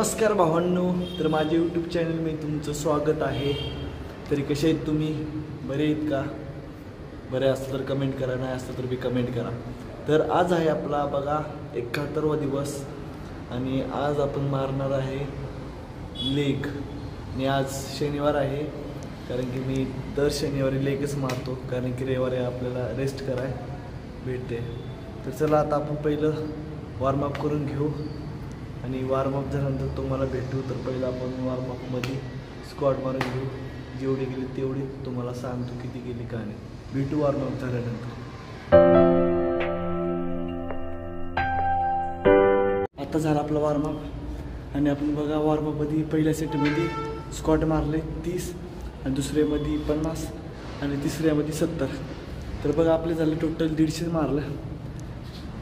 नमस्कार भावांनो, तर माझ्या यूट्यूब चॅनलमध्ये तुमचं स्वागत आहे। तरी कसे आहेत तुम्ही? बरे आहेत का? बरे असतं तर कमेंट करा, नाही असतं तर बी कमेंट करा। तर आज आहे आपला बघा 71वा दिवस आणि आज आपण मारणार आहे लेग। आणि आज शनिवार आहे, कारण की मी दर शनिवारी लेगच मारतो, कारण की रविवारी आपल्याला रेस्ट कराय भेटते। तर चला आता आपण पहिलं वॉर्मअप करून घेऊ आणि वॉर्मअप झाल्यानंतर तुम्हाला भेटू। तर पहिलं आपण वॉर्मअपमध्ये स्क्वॉट मारून घेऊ, जेवढी गेली तेवढी तुम्हाला सांगतो किती गेली का नाही। भेटू वॉर्मअप झाल्यानंतर। आता झाला आपला वॉर्मअप आणि आपण बघा वॉर्मअपमध्ये पहिल्या सेटमध्ये स्क्वॉट मारले 30 आणि दुसऱ्यामध्ये 50 आणि तिसऱ्यामध्ये 70। तर बघा आपले झाले टोटल 150 मारलं।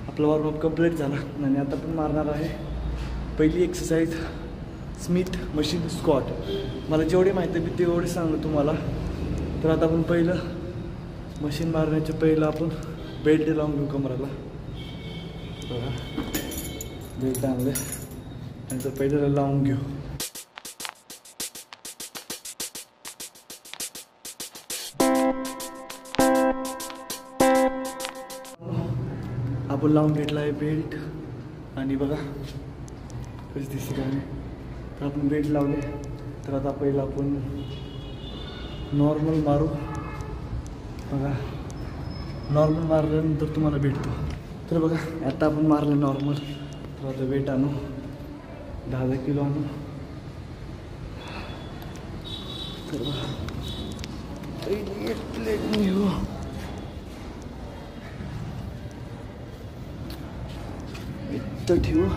आपला वॉर्मअप कंप्लीट झाला आणि आता आपण मारणार आहे पहिली एक्सरसाइज स्मिथ मशीन स्क्वॉट। मला जेवढे माहिती आहे मी तेवढे सांगू तुम्हाला। तर आता आपण पहिलं मशीन मारण्याच्या पहिलं आपण बेल्ट लावून घेऊ कमराला। बघा बेल्ट आणले आणि तर पहिलं लावून घेऊ। आपण लावून घेतला आहे बेल्ट आणि बघा कशी दिसते का नाही। तर आपण बेल्ट लावले, तर आता पहिलं आपण नॉर्मल मारू। बघा नॉर्मल मारल्यानंतर तुम्हाला भेटतो। तर बघा आता आपण मारलं नॉर्मल। तर आता वेट आणू, 10 किलो आणू। तर बघा पहिली एक प्लेट घेऊ, इथं ठेवू।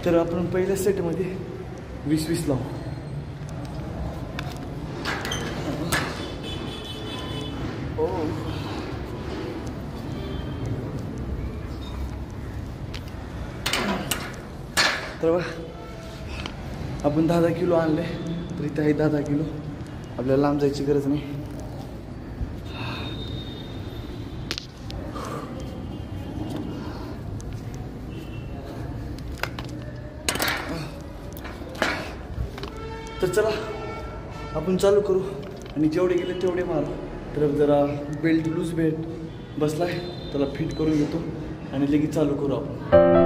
तर आपण पहिल्या सेटमध्ये 20-20 लावू। तर आपण 10 किलो आणले, तर इथे आहे 10 किलो। आपल्याला लांब जायची गरज नाही। तर चला आपण चालू करू आणि जेवढे गेले तेवढे मारू। तर जरा बेल्ट लूज बेल्ट बसलाय, त्याला फिट करून घेतो आणि लगेच चालू करू आपण।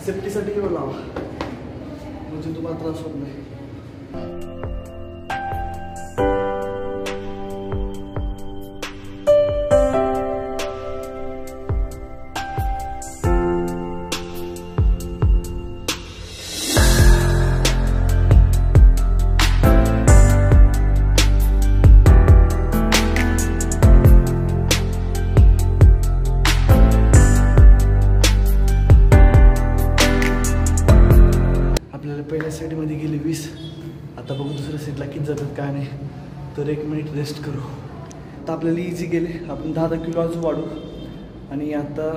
सेफ्टीसाठी एवढं लावा, म्हणजे तुम्हाला त्रास होत नाही। पहिल्या सेटमध्ये गेले 20। आता बघू दुसऱ्या सेटला किती जातात काय नाही। तर 1 मिनिट रेस्ट करू। आता आपल्याला इझी गेले, आपण 10 किलो अजून वाढू आणि आता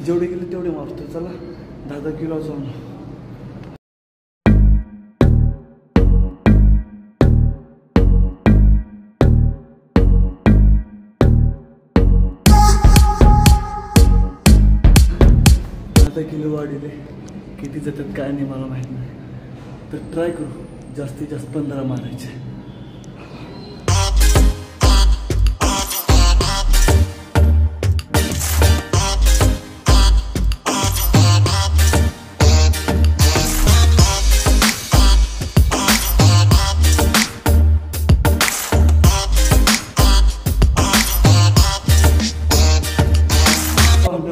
जेवढे गेले तेवढे मारतो। चला 10 किलो अजून आणू। किलो वाढले, किती जातात काय नाही मला माहीत नाही। तर ट्राय करू जास्तीत जास्त 15 मारायचे।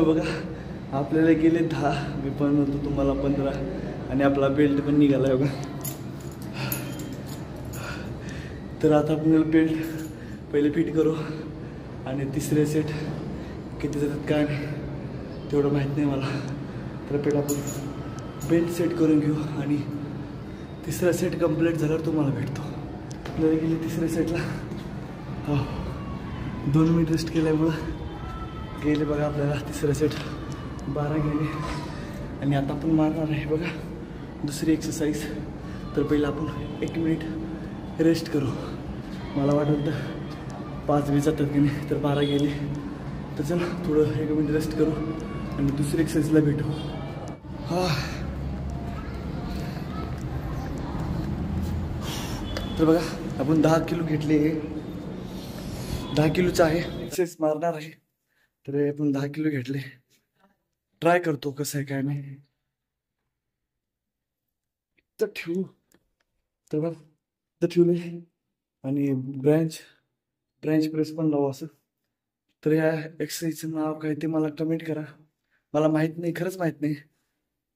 बघा आपल्याला गेले 10, मी पण म्हणतो तुम्हाला 15 आणि आपला बेल्ट पण निघाला बघा। तर आता आपण बेल्ट पहिले फिट करू आणि तिसरे सेट किती जातात काय नाही तेवढं माहीत नाही मला। तर पहिलं आपण बेल्ट सेट करून घेऊ आणि तिसरा सेट कंप्लीट झाल्यावर तुम्हाला भेटतो। आपल्याला गेले तिसऱ्या सेटला 2 मिनिट रेस्ट केल्यामुळं गेले बघा आपल्याला तिसरा सेट 12 गेले आणि आता आपण मारणार आहे बघा दुसरी एक्सरसाइज. तर पहिलं आपण 1 मिनिट रेस्ट करू. मला वाटतं 5 बी जातात की नाही, तर 12 गेले. तर चला थोडं 1 मिनिट रेस्ट करू आणि दुसरी एक्सरसाइजला भेटू. तर बघा आपण 10 किलो घेतले. 10 किलोचं आहे एक्सरसाइज मारणार आहे. तर आपण 10 किलो घेतले. ट्राय करतो कसं आहे काय नाही. तर ठेवू. तर बघ तर ठेवले आणि ब्रँच प्रेस पण लावू असं. तर या एक्सरसाइजचं नाव काय ते मला कमेंट करा. मला माहीत नाही, खरंच माहीत नाही.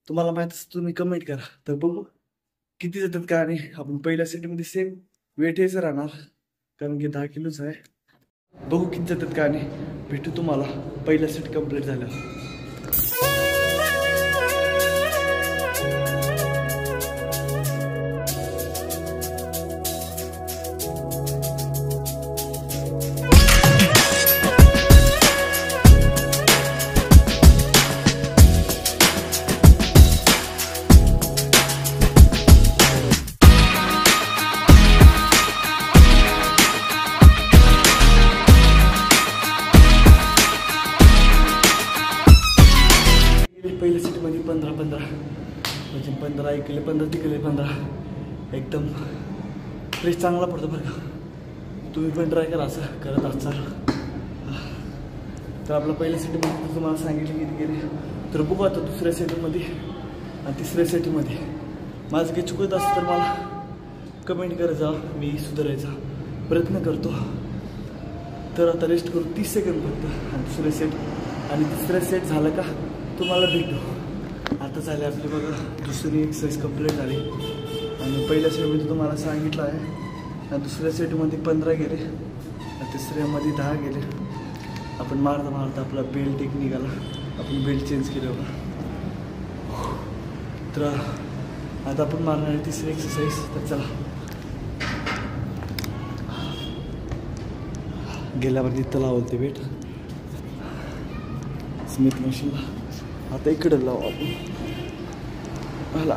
तुम्हाला माहीत असं तुम्ही कमेंट करा. तर बघू किती जातात का. आणि आपण पहिल्या सेटमध्ये सेम वेट हेच राहणार कारण की 10 किलोच आहे. बघू किती जातात का आणि भेटू तुम्हाला पहिला सेट कंप्लीट झाल्यावर. पहिल्या सिटीमध्ये 15 म्हणजे 15 केले, 15 ते केले 15. एकदम फ्रेश चांगला पडतो बरं का. तुम्ही पण ट्राय करा असं करत असाल. तर आपल्या पहिल्या सिटीमध्ये तुम्हाला सांगितलं किती गेले. तर बघू आता दुसऱ्या सेटमध्ये आणि तिसऱ्या सेटमध्ये माझं काही चुकत असतं तर मला कमेंट करत जा. मी सुधारायचा प्रयत्न करतो. तर आता रेस्ट करू 30 सेकंद फक्त आणि दुसरे सेट आणि तिसरा सेट झालं का तुम्हाला भेटू. आता झाले आपली बघा दुसरी एक्सरसाइज कंप्लीट झाली आणि पहिल्या सेटमध्ये तुम्हाला सांगितलं आहे. दुसऱ्या सेटमध्ये 15 गेले, तिसऱ्यामध्ये 10 गेले. आपण मारता मारता आपला बेल्ट एक निघाला. आपण बेल्ट चेंज केलं होता. तर आता आपण मारणार आहे तिसरी एक्सरसाइज. तर चला गेल्यावर इथं लावलं ते बेल्ट स्मिथ मशीनला. आता इकडे लावू आपण. हाला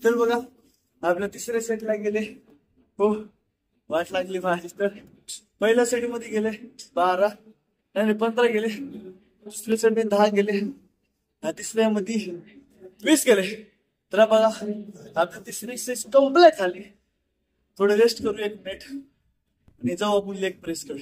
तर बघा आपल्या तिसऱ्या सेटला गेले. हो वाट लागली माझी. तर पहिल्या सेटमध्ये गेले 12 नाही 15 गेले. दुसऱ्या सेटमध्ये 10 गेले. तिसऱ्यामध्ये 20 गेले. तर बघा आपल्या तिसरी सेट कंप्लीट झाली. थोडं रेस्ट करू 1 मिनिट आणि जाऊ आपण लेग प्रेस करू.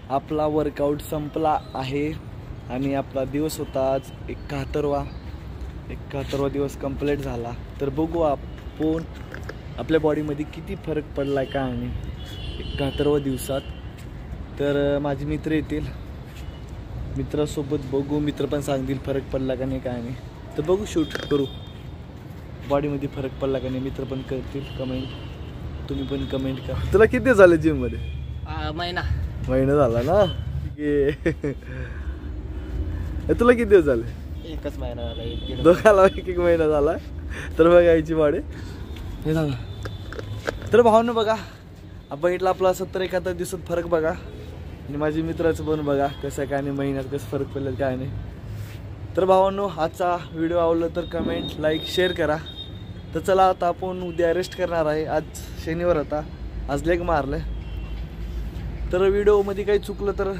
आपला वर्कआउट संपला आहे आणि आपला दिवस होता आज 71वा दिवस कंप्लीट झाला. तर बघू आपण आपल्या बॉडीमध्ये किती फरक पडला का आणि 71व्या दिवसात. तर माझे मित्र येतील, मित्रासोबत बघू, मित्र पण सांगतील फरक पडला का नाही काय नाही. तर बघू, शूट करू, बॉडीमध्ये फरक पडला का नाही. मित्र पण करतील कमेंट, तुम्ही पण कमेंट करा. तुला किती दिवस झाले जिममध्ये? महिना झाला ना. तुला किती दिवस झाले? एकच महिना झाला. दोघाला एक महिना झाला. तर बघायची वाढे हे झालं. तर भावांनो बघा, बघितलं आपला 70-71 दिवसात फरक बघा. आणि माझ्या मित्राचं पण बघा कसं काय नाही, महिन्यात कसं फरक पडलं काय नाही. तर भावांनो, आजचा व्हिडिओ आवडला तर कमेंट, लाईक, शेअर करा. तर चला आता आपण उद्या रेस्ट करणार आहे. आज शनिवार होता, आज लेग मारलं. तर व्हिडिओमध्ये काही चुकलं तर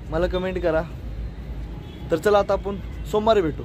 मला कमेंट करा. तर चला आता आपण सोमवारी भेटू.